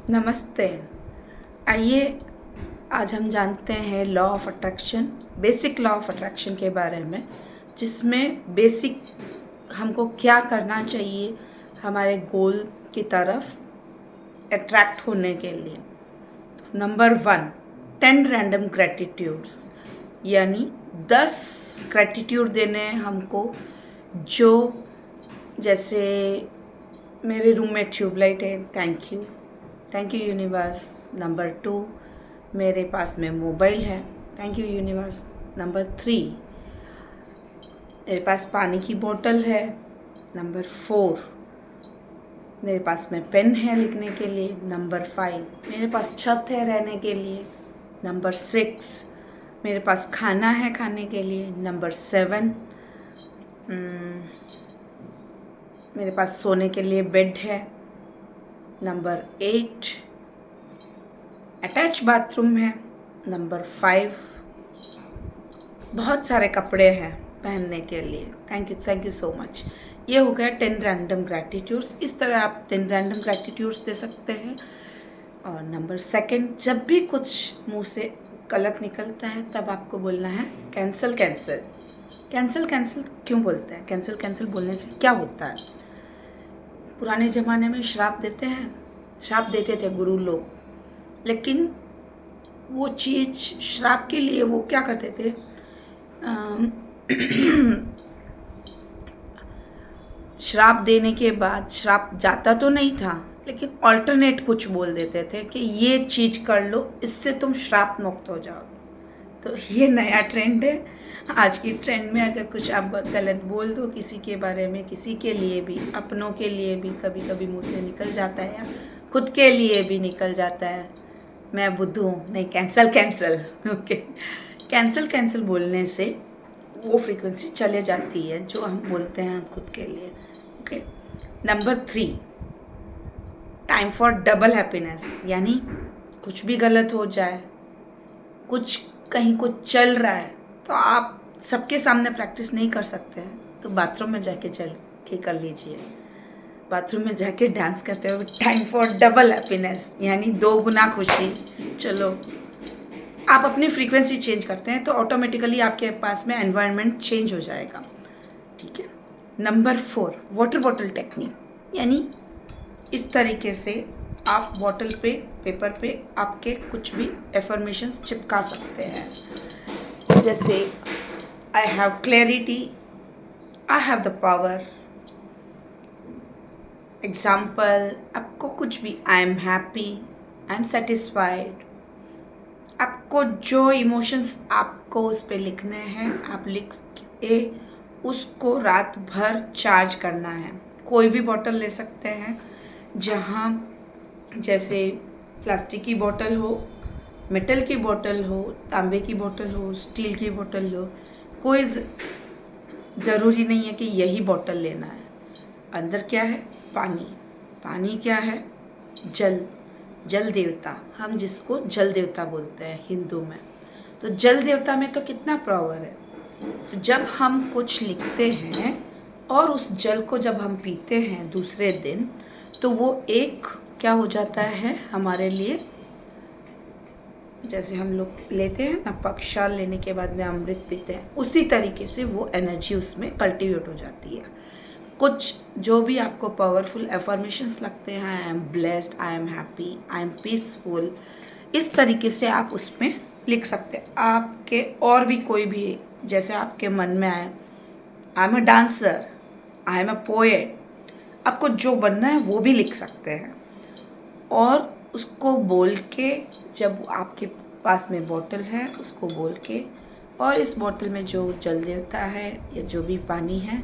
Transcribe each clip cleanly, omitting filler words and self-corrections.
नमस्ते। आइए आज हम जानते हैं law of attraction, basic law of attraction के बारे में, जिसमें बेसिक हमको क्या करना चाहिए हमारे गोल की तरफ अट्रैक्ट होने के लिए। नंबर 1, 10 रैंडम ग्रैटिट्यूड्स, यानी 10 ग्रैटिट्यूड देने हैं हमको। जो जैसे मेरे रूम में ट्यूबलाइट है, थैंक यू यूनिवर्स। नंबर 2, मेरे पास में मोबाइल है, थैंक यू यूनिवर्स। नंबर 3, मेरे पास पानी की बोतल है। नंबर 4, मेरे पास में पेन है लिखने के लिए। नंबर 5, मेरे पास छत है रहने के लिए। नंबर 6, मेरे पास खाना है खाने के लिए। नंबर 7, मेरे पास सोने के लिए बेड है। नंबर 8, अटैच बाथरूम है। नंबर 5, बहुत सारे कपड़े हैं पहनने के लिए। Thank you so much. ये हो गया 10 रैंडम ग्रैटिट्यूड्स। इस तरह आप 10 रैंडम ग्रैटिट्यूड्स दे सकते हैं। और नंबर 2, जब भी कुछ मुंह से गलत निकलता है तब आपको बोलना है कैंसिल कैंसिल। कैंसिल कैंसिल क्यों बोलते हैं? कैंसिल कैंसिल बोलने से क्या होता है? पुराने ज़माने में श्राप देते थे गुरु लोग, लेकिन वो चीज़ श्राप के लिए वो क्या करते थे, श्राप देने के बाद श्राप जाता तो नहीं था, लेकिन ऑल्टरनेट कुछ बोल देते थे कि ये चीज़ कर लो, इससे तुम श्राप मुक्त हो जाओगे। तो ये नया ट्रेंड है। आज की ट्रेंड में अगर कुछ आप गलत बोल दो किसी के बारे में, किसी के लिए भी, अपनों के लिए भी कभी कभी मुँह से निकल जाता है, या खुद के लिए भी निकल जाता है, मैं बुद्धू हूँ, नहीं कैंसिल ओके। कैंसिल बोलने से वो फ्रीक्वेंसी चले जाती है जो हम बोलते हैं खुद के लिए। Okay. Number 3, time for double happiness, यानी कुछ भी गलत हो जाए, कहीं कुछ चल रहा है तो आप सबके सामने प्रैक्टिस नहीं कर सकते हैं, तो बाथरूम में जाके चल के कर लीजिए। बाथरूम में जाके डांस करते हुए टाइम फॉर डबल हैप्पीनेस, यानी 2 गुना खुशी। चलो, आप अपनी फ्रीक्वेंसी चेंज करते हैं तो ऑटोमेटिकली आपके पास में एनवायरनमेंट चेंज हो जाएगा। ठीक है। नंबर 4, वाटर बॉटल टेक्निक, यानी इस तरीके से आप बॉटल पे, पेपर पे आपके कुछ भी एफर्मेशंस चिपका सकते हैं, जैसे I have clarity, I have the power. Example, आपको कुछ भी, I am happy, I am satisfied. आपको जो इमोशंस आपको उस पर लिखने हैं, आप लिख के उसको रात भर चार्ज करना है। कोई भी बॉटल ले सकते हैं, जहाँ जैसे प्लास्टिक की बोतल हो, मेटल की बोतल हो, तांबे की बोतल हो, स्टील की बोतल हो, कोई ज़रूरी नहीं है कि यही बोतल लेना है। अंदर क्या है? पानी क्या है? जल देवता, हम जिसको जल देवता बोलते हैं हिंदू में। तो जल देवता में तो कितना पावर है। तो जब हम कुछ लिखते हैं और उस जल को जब हम पीते हैं दूसरे दिन, तो वो एक क्या हो जाता है हमारे लिए, जैसे हम लोग लेते हैं ना, पक्षाल लेने के बाद में अमृत पीते हैं, उसी तरीके से वो एनर्जी उसमें कल्टीवेट हो जाती है। कुछ जो भी आपको पावरफुल एफर्मेशंस लगते हैं, I am blessed, I am happy, I am peaceful, इस तरीके से आप उसमें लिख सकते हैं। आपके और भी कोई भी जैसे आपके मन में आए, I am a dancer, I am a poet, आपको जो बनना है वो भी लिख सकते हैं। और उसको बोल के, जब आपके पास में बोतल है उसको बोल के, और इस बोतल में जो जल देवता है या जो भी पानी है,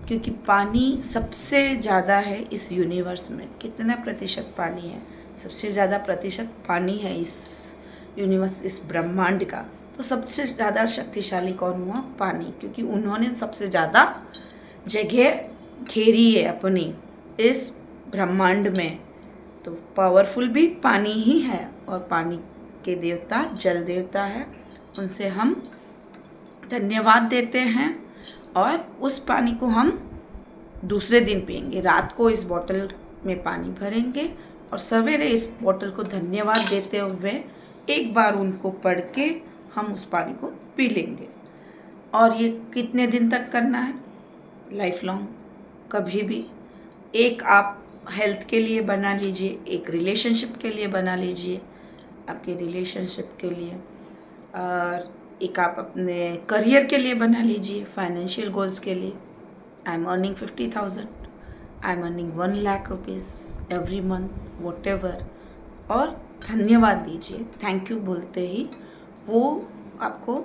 क्योंकि पानी सबसे ज़्यादा है इस यूनिवर्स में। कितना प्रतिशत पानी है? सबसे ज़्यादा प्रतिशत पानी है इस यूनिवर्स, इस ब्रह्मांड का। तो सबसे ज़्यादा शक्तिशाली कौन हुआ? पानी, क्योंकि उन्होंने सबसे ज़्यादा जगह घेरी है अपनी इस ब्रह्मांड में। तो पावरफुल भी पानी ही है, और पानी के देवता जल देवता है, उनसे हम धन्यवाद देते हैं। और उस पानी को हम दूसरे दिन पिएंगे। रात को इस बोतल में पानी भरेंगे और सवेरे इस बॉटल को धन्यवाद देते हुए एक बार उनको पढ़ के हम उस पानी को पी लेंगे। और ये कितने दिन तक करना है? लाइफ लॉन्ग, कभी भी। एक आप हेल्थ के लिए बना लीजिए, एक रिलेशनशिप के लिए बना लीजिए, आपके रिलेशनशिप के लिए, और एक आप अपने करियर के लिए बना लीजिए, फाइनेंशियल गोल्स के लिए। I am earning 50,000, I am earning 1,00,000 rupees every month, what ever. और धन्यवाद दीजिए, थैंक यू बोलते ही वो आपको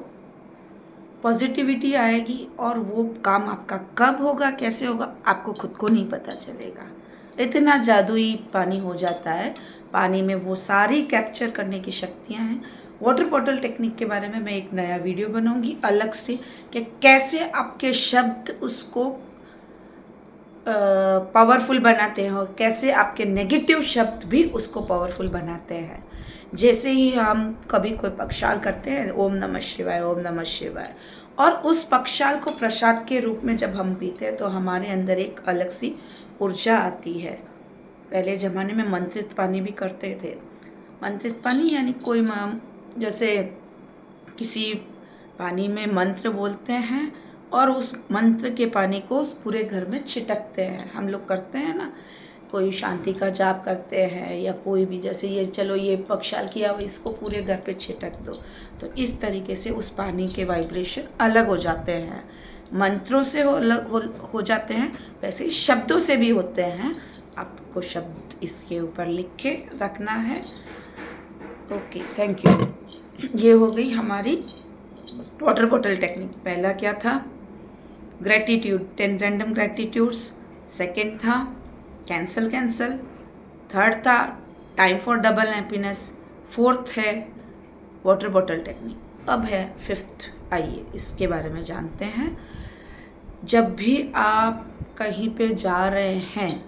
पॉजिटिविटी आएगी, और वो काम आपका कब होगा, कैसे होगा, आपको खुद को नहीं पता चलेगा। इतना जादुई पानी हो जाता है। पानी में वो सारी कैप्चर करने की शक्तियाँ हैं। वाटर बॉटल टेक्निक के बारे में मैं एक नया वीडियो बनाऊंगी अलग से, कि कैसे आपके शब्द उसको पावरफुल बनाते हैं और कैसे आपके नेगेटिव शब्द भी उसको पावरफुल बनाते हैं। जैसे ही हम कभी कोई पक्षाल करते हैं, ओम नमः शिवाय, ओम नमः शिवाय, और उस पक्षाल को प्रसाद के रूप में जब हम पीते हैं तो हमारे अंदर एक अलग सी ऊर्जा आती है। पहले ज़माने में मंत्रित पानी भी करते थे। मंत्रित पानी यानी कोई जैसे किसी पानी में मंत्र बोलते हैं और उस मंत्र के पानी को उस पूरे घर में छिटकते हैं। हम लोग करते हैं ना, कोई शांति का जाप करते हैं, या कोई भी, जैसे ये चलो ये पक्षाल किया हुआ, इसको पूरे घर पे छिटक दो। तो इस तरीके से उस पानी के वाइब्रेशन अलग हो जाते हैं। मंत्रों से अलग हो जाते हैं, वैसे ही शब्दों से भी होते हैं। आपको शब्द इसके ऊपर लिख के रखना है। Okay, thank you. ये हो गई हमारी वाटर बॉटल टेक्निक। पहला क्या था? Gratitude, 10 random gratitudes. सेकेंड था कैंसल। थर्ड था time for double happiness. Fourth है वाटर बॉटल टेक्निक। अब है फिफ्थ। आइए इसके बारे में जानते हैं। जब भी आप कहीं पे जा रहे हैं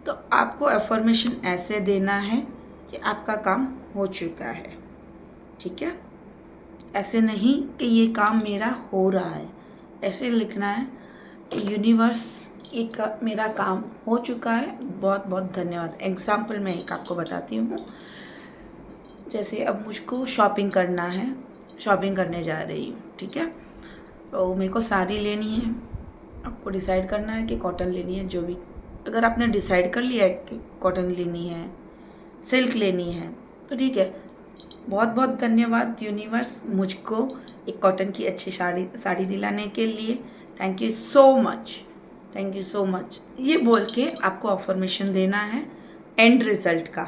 तो आपको अफर्मेशन ऐसे देना है कि आपका काम हो चुका है, ठीक है? ऐसे नहीं कि ये काम मेरा हो रहा है, ऐसे लिखना है कि यूनिवर्स, एक मेरा काम हो चुका है, बहुत बहुत धन्यवाद। एग्जाम्पल मैं एक आपको बताती हूँ। जैसे अब मुझको शॉपिंग करना है, शॉपिंग करने जा रही हूँ, ठीक है? तो मेरे को साड़ी लेनी है। आपको डिसाइड करना है कि कॉटन लेनी है, जो भी। अगर आपने डिसाइड कर लिया है कि कॉटन लेनी है, सिल्क लेनी है, तो ठीक है। बहुत बहुत धन्यवाद यूनिवर्स, मुझको एक कॉटन की अच्छी साड़ी दिलाने के लिए। Thank you so much, thank you so much. ये बोल के आपको अफर्मेशन देना है एंड रिजल्ट का।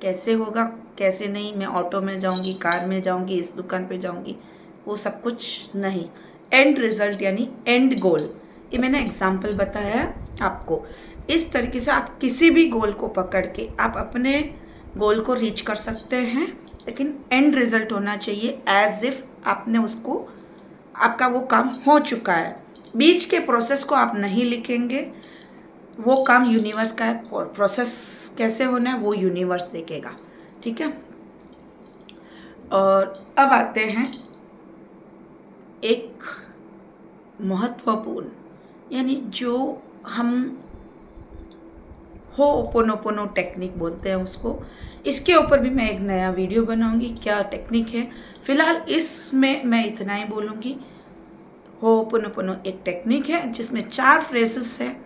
कैसे होगा, कैसे नहीं, मैं ऑटो में जाऊंगी, कार में जाऊंगी, इस दुकान पे जाऊंगी, वो सब कुछ नहीं। एंड रिजल्ट यानी एंड गोल। ये मैंने एग्जाम्पल बताया है आपको। इस तरीके से आप किसी भी गोल को पकड़ के आप अपने गोल को रीच कर सकते हैं, लेकिन एंड रिजल्ट होना चाहिए एज इफ आपने उसको, आपका वो काम हो चुका है। बीच के प्रोसेस को आप नहीं लिखेंगे, वो काम यूनिवर्स का है। प्रोसेस कैसे होना है वो यूनिवर्स देखेगा, ठीक है? और अब आते हैं एक महत्वपूर्ण, यानी जो हम होपोनोपोनो टेक्निक बोलते हैं उसको। इसके ऊपर भी मैं एक नया वीडियो बनाऊंगी, क्या टेक्निक है। फिलहाल इसमें मैं इतना ही बोलूँगी। होपोनोपोनो एक टेक्निक है जिसमें 4 फ्रेजेस है।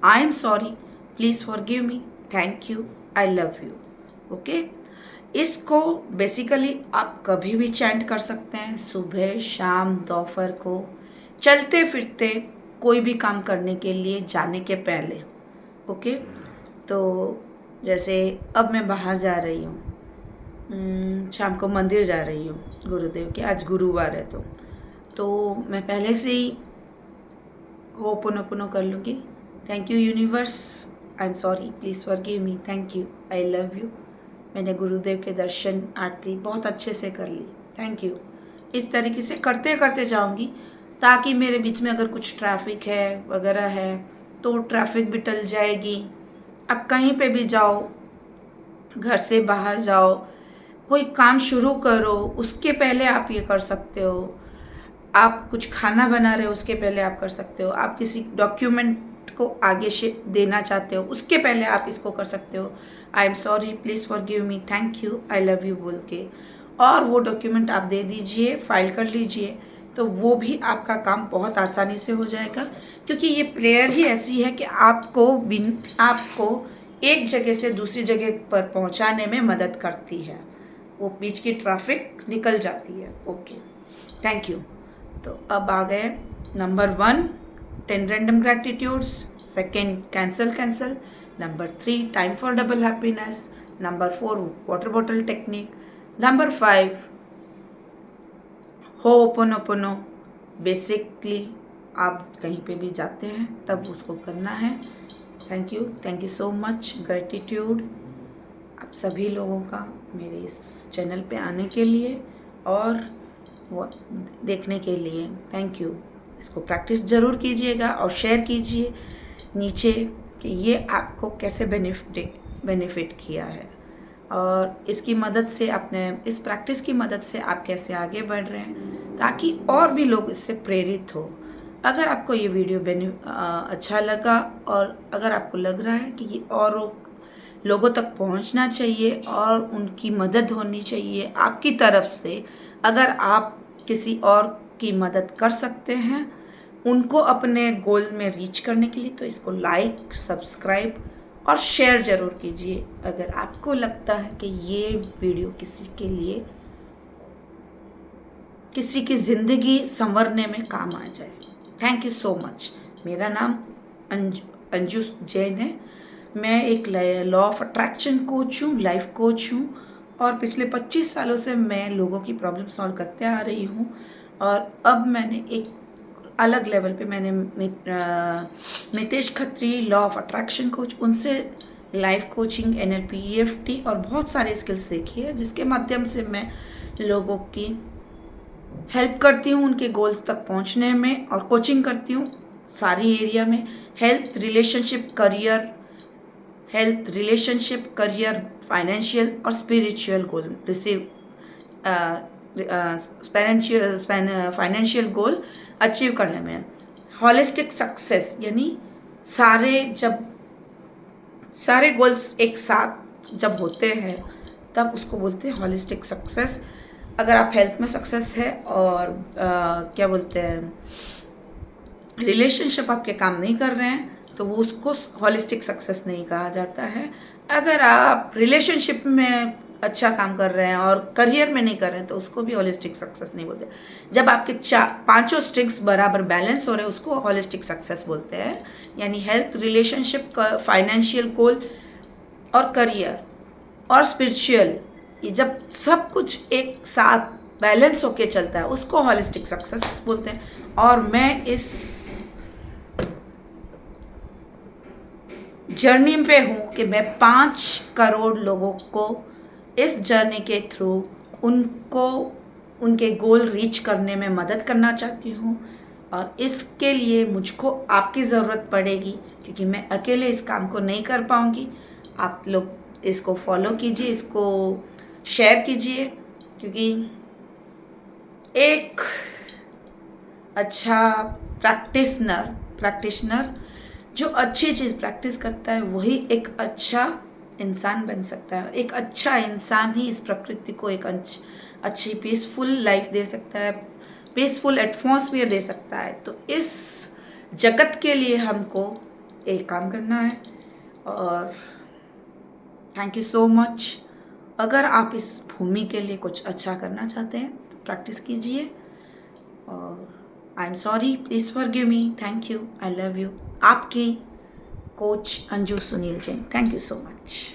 आई am sorry, please forgive me, thank you, I love you. Okay, इसको बेसिकली आप कभी भी चैंट कर सकते हैं, सुबह, शाम, दोपहर को, चलते फिरते, कोई भी काम करने के लिए जाने के पहले। ओके, तो जैसे अब मैं बाहर जा रही हूँ, शाम को मंदिर जा रही हूँ गुरुदेव के, आज गुरुवार है, तो मैं पहले से ही होपोनोपोनो कर लूँगी। Thank you universe, I am sorry, please forgive me, thank you, I love you. मैंने गुरुदेव के दर्शन, आरती बहुत अच्छे से कर ली, थैंक यू। इस तरीके से करते करते जाऊँगी, ताकि मेरे बीच में अगर कुछ ट्रैफिक है वगैरह है तो ट्रैफिक भी टल जाएगी। आप कहीं पे भी जाओ, घर से बाहर जाओ, कोई काम शुरू करो, उसके पहले आप ये कर सकते हो। आप कुछ खाना बना रहे हो, उसके पहले आप कर सकते हो। आप किसी डॉक्यूमेंट को आगे देना चाहते हो उसके पहले आप इसको कर सकते हो, आई am sorry, please forgive me, thank you, I love you बोल के, और वो डॉक्यूमेंट आप दे दीजिए, फाइल कर लीजिए, तो वो भी आपका काम बहुत आसानी से हो जाएगा। क्योंकि ये प्रेयर ही ऐसी है कि आपको एक जगह से दूसरी जगह पर पहुंचाने में मदद करती है, वो बीच की ट्रैफिक निकल जाती है। Okay, thank you. तो अब आ गए number 1 10 random gratitudes, second cancel, number 3 time for double happiness, number 4 water bottle technique, number 5 ho'oponopono. Basically आप कहीं पे भी जाते हैं तब उसको करना है। Thank you so much, gratitude आप सभी लोगों का मेरे इस चैनल पे आने के लिए और वो देखने के लिए। Thank you. इसको प्रैक्टिस ज़रूर कीजिएगा और शेयर कीजिए नीचे कि ये आपको कैसे बेनिफिट किया है, और इसकी मदद से इस प्रैक्टिस की मदद से आप कैसे आगे बढ़ रहे हैं, ताकि और भी लोग इससे प्रेरित हो। अगर आपको ये वीडियो अच्छा लगा और अगर आपको लग रहा है कि ये और लोगों तक पहुंचना चाहिए और उनकी मदद होनी चाहिए आपकी तरफ से, अगर आप किसी और की मदद कर सकते हैं उनको अपने गोल में रीच करने के लिए, तो इसको लाइक, सब्सक्राइब और शेयर ज़रूर कीजिए अगर आपको लगता है कि ये वीडियो किसी की ज़िंदगी संवरने में काम आ जाए। Thank you so much. मेरा नाम अंजू जैन है। मैं एक लॉ ऑफ अट्रैक्शन कोच हूँ, लाइफ कोच हूँ, और पिछले 25 सालों से मैं लोगों की प्रॉब्लम सॉल्व करते आ रही हूँ। और अब मैंने एक अलग लेवल पे Mitesh Khatri, law of attraction coach, उनसे लाइफ कोचिंग, NLP, EFT और बहुत सारे स्किल्स सीखी है, जिसके माध्यम से मैं लोगों की हेल्प करती हूँ उनके गोल्स तक पहुँचने में, और कोचिंग करती हूँ सारी एरिया में, हेल्थ, रिलेशनशिप, करियर, फाइनेंशियल और स्पिरिचुअल गोल फाइनेंशियल गोल अचीव करने में। हॉलिस्टिक सक्सेस यानी सारे गोल्स एक साथ जब होते हैं तब उसको बोलते हैं हॉलिस्टिक सक्सेस। अगर आप हेल्थ में सक्सेस है और क्या बोलते हैं रिलेशनशिप आपके काम नहीं कर रहे हैं तो वो उसको हॉलिस्टिक सक्सेस नहीं कहा जाता है। अगर आप रिलेशनशिप में अच्छा काम कर रहे हैं और करियर में नहीं कर रहे हैं तो उसको भी हॉलिस्टिक सक्सेस नहीं बोलते। जब आपके 5 स्ट्रिंग्स बराबर बैलेंस हो रहे हैं उसको हॉलिस्टिक सक्सेस बोलते हैं। यानी हेल्थ, रिलेशनशिप, फाइनेंशियल गोल और करियर और स्पिरिचुअल, ये जब सब कुछ एक साथ बैलेंस होके चलता है उसको हॉलिस्टिक सक्सेस बोलते हैं। और मैं इस जर्नी पे हूँ कि मैं 5 करोड़ लोगों को इस जर्नी के थ्रू उनको उनके गोल रीच करने में मदद करना चाहती हूँ, और इसके लिए मुझको आपकी ज़रूरत पड़ेगी क्योंकि मैं अकेले इस काम को नहीं कर पाऊँगी। आप लोग इसको फॉलो कीजिए, इसको शेयर कीजिए, क्योंकि एक अच्छा प्रैक्टिशनर जो अच्छी चीज़ प्रैक्टिस करता है वही एक अच्छा इंसान बन सकता है। एक अच्छा इंसान ही इस प्रकृति को एक अच्छी पीसफुल लाइफ दे सकता है, पीसफुल एटमॉस्फेयर दे सकता है। तो इस जगत के लिए हमको एक काम करना है। और थैंक यू सो मच। अगर आप इस भूमि के लिए कुछ अच्छा करना चाहते हैं तो प्रैक्टिस कीजिए। और I am sorry, please forgive me, thank you, I love you. आपकी coach Anju Sunil Jain. Thank you so much.